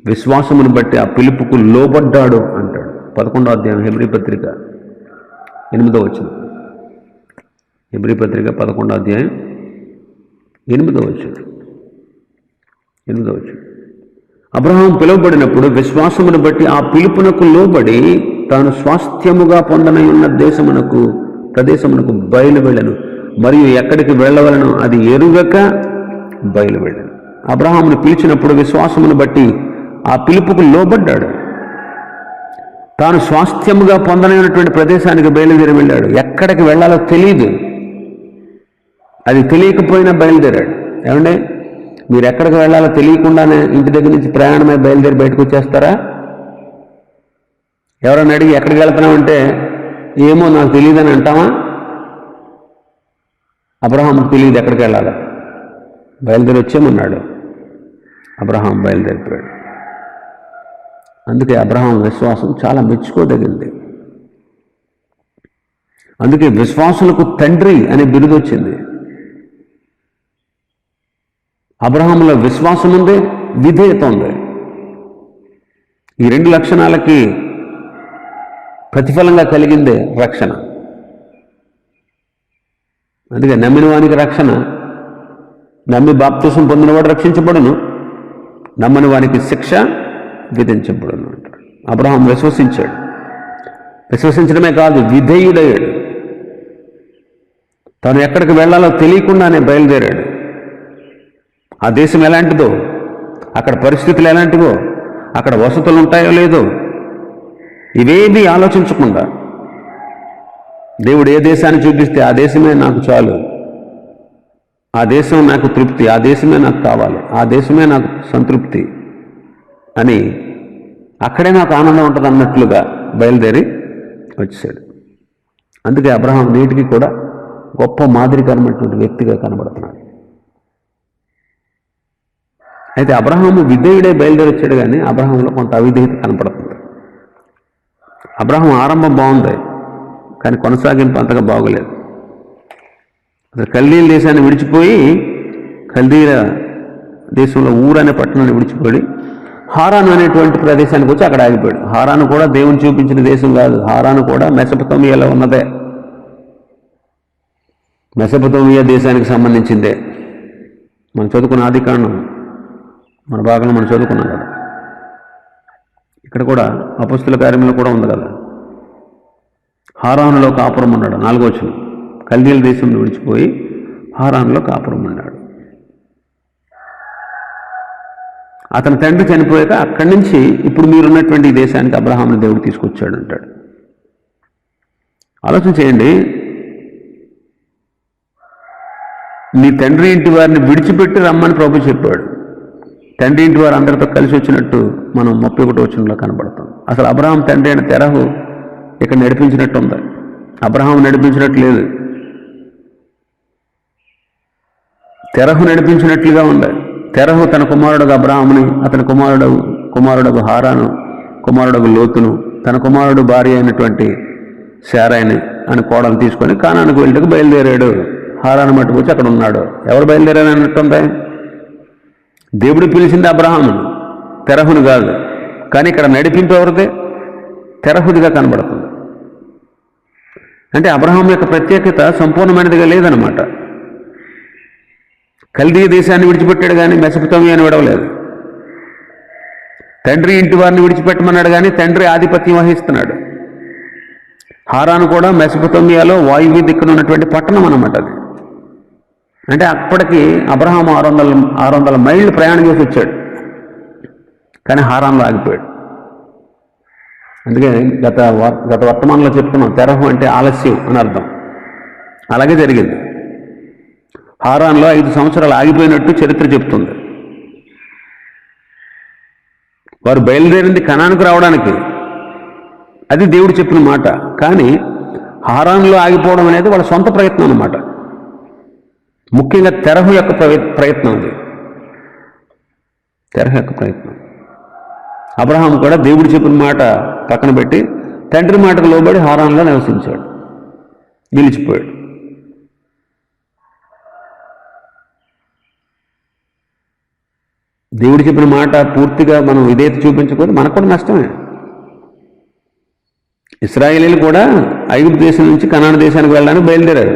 విశ్వాసమును బట్టి ఆ పిలుపుకు లోబడ్డాడు అంటాడు. 11వ అధ్యాయం హెబ్రీ పత్రిక 8వ వచనం. హెబ్రీ పత్రిక 11వ అధ్యాయం 8వ వచనం. అబ్రహాం పిలువబడినప్పుడు విశ్వాసమును బట్టి ఆ పిలుపునకు లోబడి తాను స్వాస్థ్యముగా పొందనై ఉన్న ప్రదేశమునకు బయలువెళ్ళను, మరియు ఎక్కడికి వెళ్ళవలను అది ఎరుగక బయలువెళ్ళను. అబ్రహామును పిలిచినప్పుడు విశ్వాసమును బట్టి ఆ పిలుపుకు లోబడ్డాడు. తాను స్వాస్థ్యముగా పొందనైనటువంటి ప్రదేశానికి బయలుదేరి వెళ్ళాడు. ఎక్కడికి వెళ్ళాలో తెలియదు, అది తెలియకపోయినా బయలుదేరాడు. ఏమంటే మీరు ఎక్కడికి వెళ్ళాలో తెలియకుండానే ఇంటి దగ్గర నుంచి ప్రయాణమై బయలుదేరి బయటకు వచ్చేస్తారా? ఎవరైనా అడిగి ఎక్కడికి వెళ్తున్నామంటే ఏమో నాకు తెలియదని అంటామా? అబ్రహాంకు తెలియదు ఎక్కడికి వెళ్ళాలి, బయలుదేరి వచ్చేమన్నాడు. అబ్రహాం బయలుదేరిపోయాడు. అందుకే అబ్రహాం విశ్వాసం చాలా మెచ్చుకోదగింది. అందుకే విశ్వాసులకు తండ్రి అనే బిరుదు వచ్చింది. అబ్రహాములో విశ్వాసం ఉంది, విధేయత ఉంది. ఈ 2 లక్షణాలకి ప్రతిఫలంగా కలిగిందే రక్షణ. అందుకే నమ్మిన వానికి రక్షణ, నమ్మి బాప్తిసం పొందినవాడు రక్షించబడును, నమ్మని వానికి శిక్ష విధించబడును అంటాడు. అబ్రహాం విశ్వసించాడు. విశ్వసించడమే కాదు, విధేయుడయ్యాడు. తాను ఎక్కడికి వెళ్ళాలో తెలియకుండానే బయలుదేరాడు. ఆ దేశం ఎలాంటిదో, అక్కడ పరిస్థితులు ఎలాంటివో, అక్కడ వసతులు ఉంటాయో లేదో ఇవేమీ ఆలోచించకుండా దేవుడు ఏ దేశాన్ని చూపిస్తే ఆ దేశమే నాకు చాలు, ఆ దేశం నాకు తృప్తి, ఆ దేశమే నాకు కావాలి, ఆ దేశమే నాకు సంతృప్తి అని, అక్కడే నాకు ఆనందం ఉంటుంది అన్నట్లుగా బయలుదేరి వచ్చాడు. అందుకే అబ్రహాం నేటికి కూడా గొప్ప మాదిరికరమైనటువంటి వ్యక్తిగా కనబడుతున్నాడు. అయితే అబ్రహాము విధేయుడే బయలుదేరి వచ్చాడు, కానీ అబ్రహాంలో కొంత అవిధేయత కనపడుతుంది. అబ్రహాం ఆరంభం బాగుంది, కానీ కొనసాగింపు అంతగా బాగోలేదు. అసలు కల్దీల దేశాన్ని విడిచిపోయి, కల్దీల దేశంలో ఊరనే పట్టణాన్ని విడిచిపోయి హారాను అనేటువంటి ప్రదేశానికి వచ్చి అక్కడ ఆగిపోయాడు. హారాను కూడా దేవుని చూపించిన దేశం కాదు, హారాను కూడా మెసొపొతామియాలో ఉన్నదే, మెసొపొతామియా దేశానికి సంబంధించిందే. మనం చదువుకున్న ఆదికాండం మన భాగంలో మనం చదువుకున్నాం కదా. ఇక్కడ కూడా అపొస్తలుల కార్యంలో కూడా ఉంది కదా, హారానులో కాపురం ఉన్నాడు. 4వ వచనం, కల్దీల దేశంలో విడిచిపోయి హారానులో కాపురం ఉన్నాడు. అతని తండ్రి చనిపోయాక అక్కడి నుంచి ఇప్పుడు మీరున్నటువంటి ఈ దేశానికి అబ్రహాముని దేవుడు తీసుకొచ్చాడు అంటాడు. ఆలోచన చేయండి, నీ తండ్రి ఇంటి వారిని విడిచిపెట్టి రమ్మని ప్రభు చెప్పాడు. తండ్రి ఇంటి వారు అందరితో కలిసి వచ్చినట్టు మనం 31వ వచనంలో కనబడతాం. అసలు అబ్రహాం తండ్రి అయిన తెరహు ఇక్కడ నడిపించినట్టు ఉంది, అబ్రహాం నడిపించినట్టు లేదు. తెరహు నడిపించినట్లుగా ఉంది. తెరహు తన కుమారుడు అబ్రహాముని, అతని కుమారుడు హారాను, కుమారుడు లోతును, తన కుమారుడు భార్య అయినటువంటి శారాయిని అని కోడలు తీసుకొని కానానికి వెళ్ళటకు బయలుదేరాడు. హారాను మట్టుకు వచ్చి అక్కడ ఉన్నాడు. ఎవరు బయలుదేరారు అన్నట్టుంది? దేవుడు పిలిచింది అబ్రహామును, తెరహును కాదు. కానీ ఇక్కడ నడిపింపు ఎవరిదే? తెరహుదిగా కనబడుతుంది. అంటే అబ్రహాం యొక్క ప్రత్యేకత సంపూర్ణమైనదిగా లేదనమాట. కల్దీ దేశాన్ని విడిచిపెట్టాడు కానీ మెసొపొతామియాని విడవలేదు. తండ్రి ఇంటి వారిని విడిచిపెట్టమన్నాడు కానీ తండ్రి ఆధిపత్యం వహిస్తున్నాడు. హారాను కూడా మెసొపొతామియాలో వాయువ్య దిక్కున ఉన్నటువంటి పట్టణం అన్నమాట అది. అంటే అప్పటికి అబ్రహాం 600 మైళ్ళు ప్రయాణం చేసి వచ్చాడు, కానీ హారాన్లో ఆగిపోయాడు. అందుకే గత వర్తమానంలో చెప్పుకున్నాం, తెరహు అంటే ఆలస్యం అని అర్థం. అలాగే జరిగింది. హారాన్లో 5 సంవత్సరాలు ఆగిపోయినట్టు చరిత్ర చెప్తుంది. వారు బయలుదేరింది కనానుకు రావడానికి, అది దేవుడు చెప్పిన మాట. కానీ హారాన్లో ఆగిపోవడం అనేది వాళ్ళ సొంత ప్రయత్నం అన్నమాట. ముఖ్యంగా తెరహు యొక్క ప్రయత్నం అది. తెరహు యొక్క ప్రయత్నం. అబ్రహాం కూడా దేవుడు చెప్పిన మాట పక్కన పెట్టి తండ్రి మాటకు లోబడి హారాన్లో నివసించాడు, నిలిచిపోయాడు. దేవుడు చెప్పిన మాట పూర్తిగా మనం విధేయత చూపించకపోతే మనకు కూడా నష్టమే. ఇశ్రాయేలీలు కూడా ఐగుప్తు దేశం నుంచి కనాను దేశానికి వెళ్ళడానికి బయలుదేరారు.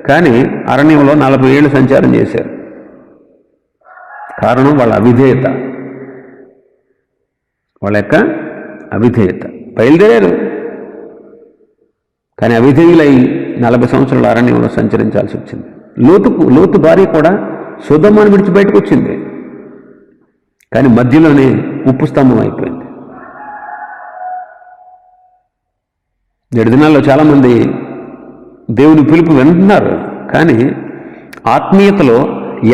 కానీ అరణ్యంలో 40 ఏళ్ళు సంచారం చేశారు. కారణం వాళ్ళ అవిధేయత, వాళ్ళ యొక్క అవిధేయత. బయలుదేరారు కానీ అవిధేయులై 40 సంవత్సరాల అరణ్యంలో సంచరించాల్సి వచ్చింది. లోతు భార్య కూడా సొదొమను విడిచి బయటకు వచ్చింది, కానీ మధ్యలోనే ఉప్పు స్తంభం అయిపోయింది. 7 దినాల్లో చాలామంది దేవుని పిలుపు వింటున్నారు, కానీ ఆత్మీయతలో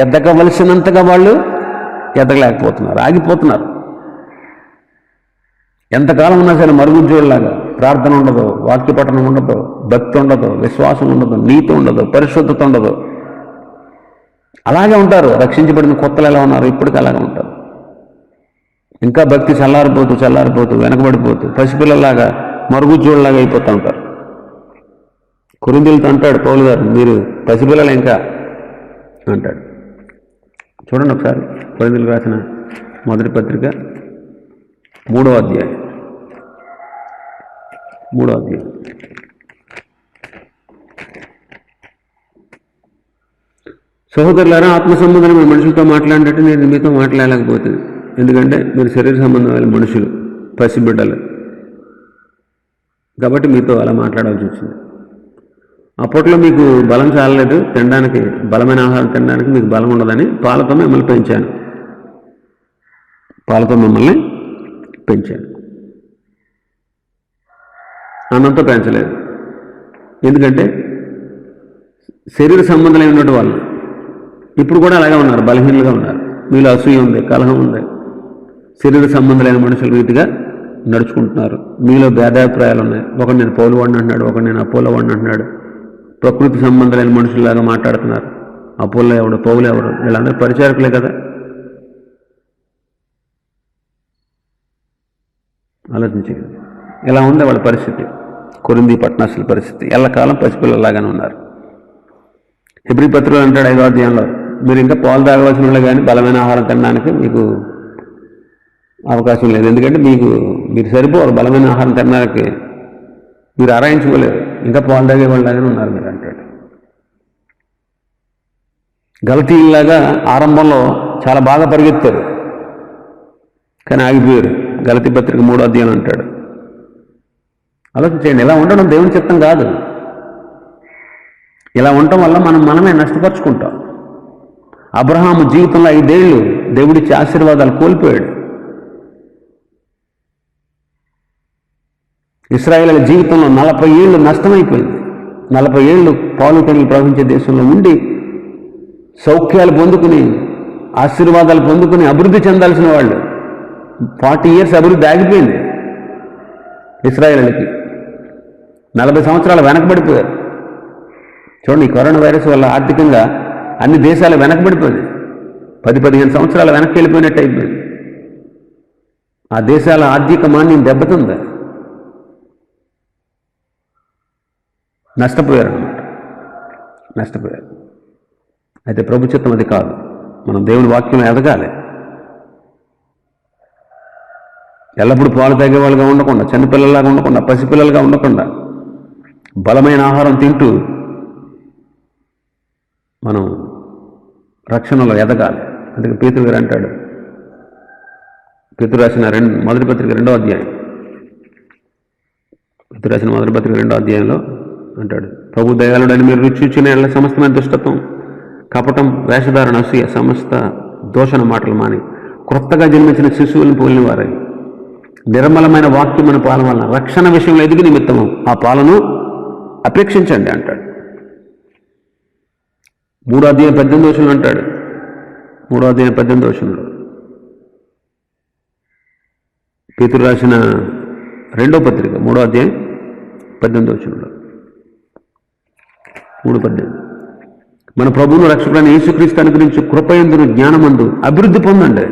ఎదగవలసినంతగా వాళ్ళు ఎదగలేకపోతున్నారు, ఆగిపోతున్నారు. ఎంతకాలం ఉన్నా సరే మరుగుజ్జోళ్ళలాగా ప్రార్థన ఉండదు, వాక్య పఠనం ఉండదు, భక్తి ఉండదు, విశ్వాసం ఉండదు, నీతి ఉండదు, పరిశుద్ధత ఉండదు. అలాగే ఉంటారు. రక్షించబడిన కొత్తలు ఎలా ఉన్నారు ఇప్పటికీ అలాగే ఉంటారు. ఇంకా భక్తి చల్లారిపోతూ వెనకబడిపోతూ పసిపిల్లలాగా మరుగుజ్జోళ్ళలాగా అయిపోతూ ఉంటారు. కొరింథీయులతో అంటాడు పౌలు గారు, మీరు పసిపిల్లలు ఇంకా అంటాడు. చూడండి ఒకసారి కొరింథీయులకు రాసిన మొదటి పత్రిక 3వ అధ్యాయం. సహోదరులారా, ఆత్మ సంబంధమైన మనుషులతో మాట్లాడినట్టు నేను మీతో మాట్లాడలేకపోతుంది. ఎందుకంటే మీరు శరీర సంబంధమైన మనుషులు, పసిబిడ్డలు, కాబట్టి మీతో అలా మాట్లాడాల్సి వచ్చింది. అప్పట్లో మీకు బలం చాలలేదు తినడానికి, బలమైన ఆహారం తినడానికి మీకు బలం ఉండదని పాలతో మిమ్మల్ని పెంచాను. అన్నంతో పెంచలేదు. ఎందుకంటే శరీర సంబంధమైనటువంటి వాళ్ళు ఇప్పుడు కూడా అలాగే ఉన్నారు, బలహీనంగా ఉన్నారు. మీలో అసూయ ఉంది, కలహం ఉంది, శరీర సంబంధమైన మనుషుల రీతిగా నడుచుకుంటున్నారు. మీలో భేదాభిప్రాయాలు ఉన్నాయి. ఒకడు నేను పౌలు వాడిని అంటున్నాడు, ఒకడు నేను అపోలో వాడిని అంటున్నాడు. ప్రకృతి సంబంధమైన మనుషుల్లాగా మాట్లాడుతున్నారు. అపోలో ఎవడు, పౌలు ఎవడు, వీళ్ళందరూ పరిచారకులే కదా. ఆలోచించండి, ఇలా ఉంది వాళ్ళ పరిస్థితి. కొరింథీ పట్టణస్థుల పరిస్థితి ఎల్లకాలం పసిపిల్లలాగానే ఉన్నారు. హెబ్రీ పత్రికలో అంటాడు 5వ అధ్యాయంలో, మీరు ఇంకా పాలు తాగవలసిన వాళ్ళు కానీ బలమైన ఆహారం తినడానికి మీకు అవకాశం లేదు. ఎందుకంటే మీరు సరిపోరు, బలమైన ఆహారం తినడానికి మీరు ఆరాయించుకోలేరు, ఇంకా పాలు తాగే వాళ్ళలాగానే ఉన్నారు మీరు అంటాడు. గలతీయుల్లాగా ఆరంభంలో చాలా బాగా పరిగెత్తారు, కానీ ఆగిపోయారు. గలతీ పత్రిక 3వ అధ్యాయం అంటాడు. ఆలోచించండి, ఇలా ఉండడం దేవుని చిత్తం కాదు. ఇలా ఉండటం వల్ల మనమే నష్టపరుచుకుంటాం. అబ్రహాము జీవితంలో 5 ఏళ్ళు దేవుడిచ్చి ఆశీర్వాదాలు కోల్పోయాడు. ఇశ్రాయేలు జీవితంలో 40 ఏళ్ళు నష్టమైపోయింది. 40 ఏళ్ళు పాలు తేనెలు ప్రవహించే దేశంలో ఉండి సౌఖ్యాలు పొందుకుని, ఆశీర్వాదాలు పొందుకుని అభివృద్ధి చెందాల్సిన వాళ్ళు 40 ఇయర్స్ అభివృద్ధి ఆగిపోయింది. ఇశ్రాయేలుకి 40 సంవత్సరాలు వెనకబడిపోయారు. చూడండి, కరోనా వైరస్ వల్ల ఆర్థికంగా అన్ని దేశాలు వెనకబడిపోయింది. 10-15 సంవత్సరాలు వెనక్కి వెళ్ళిపోయినట్టు అయిపోయింది. ఆ దేశాల ఆర్థిక మాన్యం దెబ్బతింది, నష్టపోయారు. అయితే ప్రభు చిత్తం అది కాదు. మనం దేవుని వాక్యం ఎదగాలి. ఎల్లప్పుడూ పాలు తాగేవాళ్ళుగా ఉండకుండా, చిన్నపిల్లలాగా ఉండకుండా, పసిపిల్లలుగా ఉండకుండా బలమైన ఆహారం తింటూ మనం రక్షణలో ఎదగాలి. అందుకే పేతురు గారు అంటాడు, పేతురు రాసిన మొదటి పత్రిక 2వ అధ్యాయం, పేతురు రాసిన మొదటి పత్రిక 2వ అధ్యాయంలో అంటాడు, ప్రభు దయాళుడని మీరు రుచి సమస్తమైన దుష్టత్వం, కపటం, వేషధారణ, అసూయ, సమస్త దోషణ మాటలు మాని క్రొత్తగా జన్మించిన శిశువులను పోలిన వారై నిర్మలమైన వాక్యమైన పాలన వలన రక్షణ విషయంలో ఎదిగి నిమిత్తము ఆ పాలను అపేక్షించండి అంటాడు. 3వ అధ్యాయం 18వ వచనంలో అంటాడు. 3వ అధ్యాయం 18వ వచనంలో పేతురు రాసిన రెండో పత్రిక 3వ అధ్యాయం 18వ వచనంలో 3:18 మన ప్రభువును రక్షకుడైన యేసుక్రీస్తు అనుగ్రహించు కృపయందును జ్ఞానమందు అభివృద్ధి పొందండి.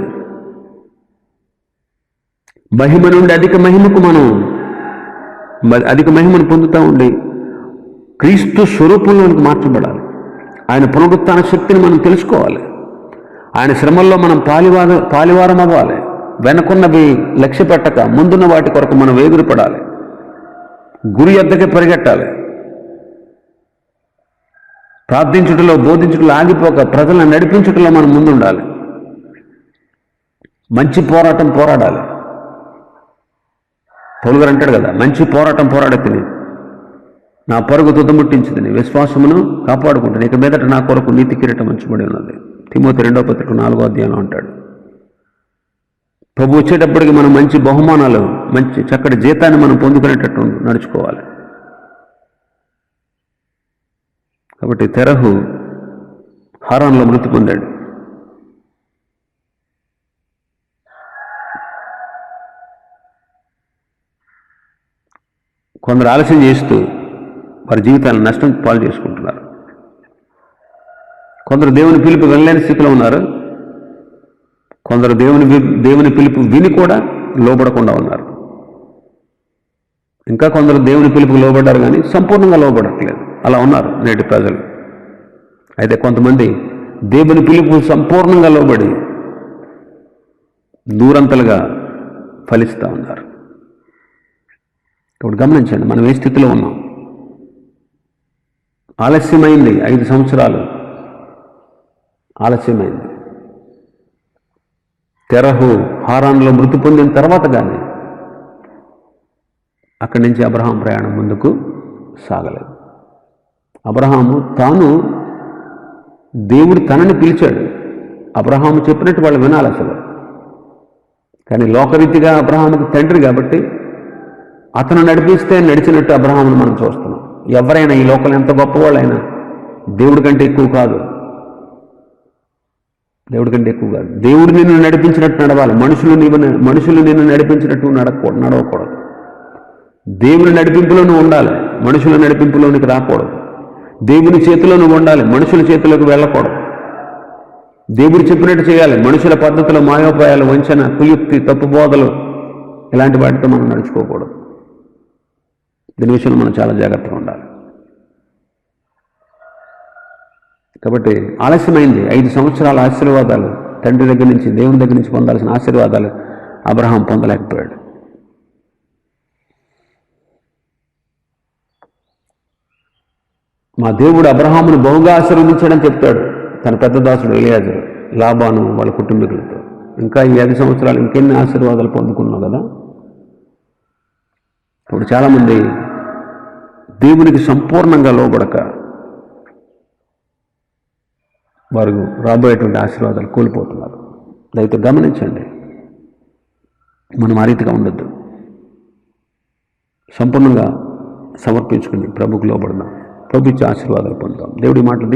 మహిమ నుండి అధిక మహిమకు మనం అధిక మహిమను పొందుతూ ఉండి క్రీస్తు స్వరూపంలోనికి మార్చబడాలి. ఆయన పునరుత్థాన శక్తిని మనం తెలుసుకోవాలి. ఆయన శ్రమల్లో మనం పాలివారం అవ్వాలి. వెనకున్నవి లక్ష్య పెట్టక ముందున్న వాటి కొరకు మనం వేగురుపడాలి. గురి యొద్దకే పరిగెట్టాలి. ప్రార్థించుటలో బోధించుటలో ఆగిపోక ప్రజలను నడిపించుటలో మనం ముందుండాలి. మంచి పోరాటం పోరాడాలి. పౌలు గారు అంటాడు కదా, మంచి పోరాటం పోరాడతిని, నా పరుగు తుదముట్టించింది, విశ్వాసమును కాపాడుకుంటాను, ఇక మీదట నా కొరకు నీతి కిరీటం ఉంచబడి ఉన్నది. తిమోతి 2వ పత్రిక 4వ అధ్యాయంలో అంటాడు. ప్రభు వచ్చేటప్పటికి మనం మంచి బహుమానాలు, మంచి చక్కటి జీతాన్ని మనం పొందుకునేటట్టు నడుచుకోవాలి. కాబట్టి తెరహు హారాన్లో మృతి పొందాడు. కొందరు ఆలస్యం చేస్తూ వారి జీవితాలను నష్టం పాలు చేసుకుంటున్నారు. కొందరు దేవుని పిలుపు వెళ్ళలేని స్థితిలో ఉన్నారు. కొందరు దేవుని పిలుపు విని కూడా లోబడకుండా ఉన్నారు. ఇంకా కొందరు దేవుని పిలుపుకు లోబడ్డారు కానీ సంపూర్ణంగా లోబడట్లేదు. అలా ఉన్నారు నేటి ప్రజలు. అయితే కొంతమంది దేవుని పిలుపు సంపూర్ణంగా లోబడి దూరంతలుగా ఫలిస్తూ ఉన్నారు. ఇప్పుడు గమనించండి, మనం ఏ స్థితిలో ఉన్నాం. ఆలస్యమైంది, 5 సంవత్సరాలు ఆలస్యమైంది. తెరహు హారాన్లో మృతి పొందిన తర్వాత కానీ అక్కడి నుంచి అబ్రహాం ప్రయాణం ముందుకు సాగలేదు. అబ్రహాము తాను, దేవుడు తనని పిలిచాడు. అబ్రహాము చెప్పినట్టు వాళ్ళు వినాలి అసలు. కానీ లోకరీతిగా అబ్రహాముకు తండ్రి కాబట్టి అతను నడిపిస్తే నడిచినట్టు అబ్రహామును మనం చూస్తున్నాం. ఎవరైనా ఈ లోకంలో ఎంత గొప్పవాళ్ళైనా దేవుడి కంటే ఎక్కువ కాదు. దేవుడి కంటే ఎక్కువ కాదు. దేవుడు నిన్ను నడిపించినట్టు నడవాలి. మనుషులు నిన్ను నడిపించినట్టు నడవకూడదు. దేవుని నడిపింపులో నువ్వు ఉండాలి, మనుషుల నడిపింపులోనికి రాకూడదు. దేవుని చేతిలో నువ్వు ఉండాలి, మనుషుల చేతిలోకి వెళ్ళకూడదు. దేవుడు చెప్పినట్టు చేయాలి. మనుషుల పద్ధతిలో మాయోపాయాలు, వంచన, కుయుక్తి, తప్పుబోధలు ఇలాంటి వాటితో మనం నడుచుకోకూడదు. దీని విషయంలో మనం చాలా జాగ్రత్తగా ఉండాలి. కాబట్టి ఆలస్యమైంది. 5 సంవత్సరాల ఆశీర్వాదాలు, తండ్రి దగ్గర నుంచి, దేవుని దగ్గర నుంచి పొందాల్సిన ఆశీర్వాదాలు అబ్రహాం పొందలేకపోయాడు. మా దేవుడు అబ్రహామును బహుగా ఆశీర్వదించాడని చెప్తాడు తన పెద్ద దాసుడు ఎలియాజరు, లాబాను, వాళ్ళ కుటుంబీకులతో. ఇంకా ఈ 5 సంవత్సరాలు ఇంకెన్ని ఆశీర్వాదాలు పొందుకున్నావు కదా. ఇప్పుడు చాలామంది దేవునికి సంపూర్ణంగా లోబడక వారు రాబోయేటువంటి ఆశీర్వాదాలు కోల్పోతున్నారు. దయతో గమనించండి, మనం ఆ రీతిగా ఉండొద్దు. సంపూర్ణంగా సమర్పించుకుని ప్రభుకు లోబడదాం. ప్రభు ఇచ్చే ఆశీర్వాదాలు పొందాం. దేవుడి మాటలు